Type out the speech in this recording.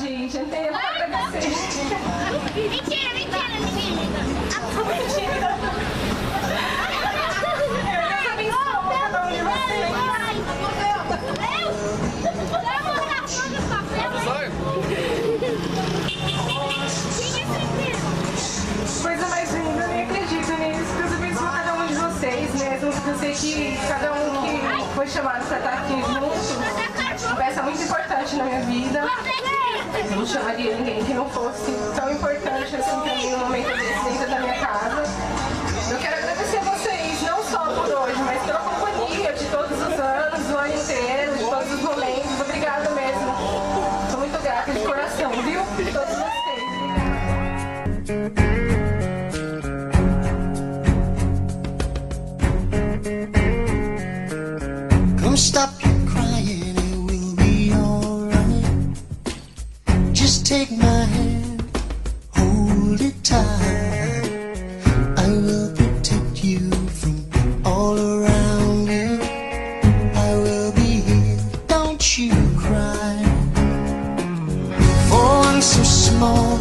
gente. Não tem nada pra agradecer. Mentira, mentira, mentira. Mentira. Deus abençoe cada um de vocês. Coisa mais linda, eu nem acredito nisso. Deus abençoe cada um de vocês mesmo. Eu sei que cada um que foi chamado pra estar aqui junto, uma peça muito importante na minha vida. Eu não chamaria ninguém que não fosse tão importante assim pra mim no momento desse dentro da minha casa. Eu quero agradecer a vocês, não só por hoje, mas pela companhia de todos os anos, do ano inteiro, de todos os momentos. Obrigada mesmo. Sou muito grata de coração, viu? De todos vocês. Obrigada. Don't stop your crying, it will be alright. Just take my hand, hold it tight. I will protect you from all around you. I will be here, don't you cry. For one so small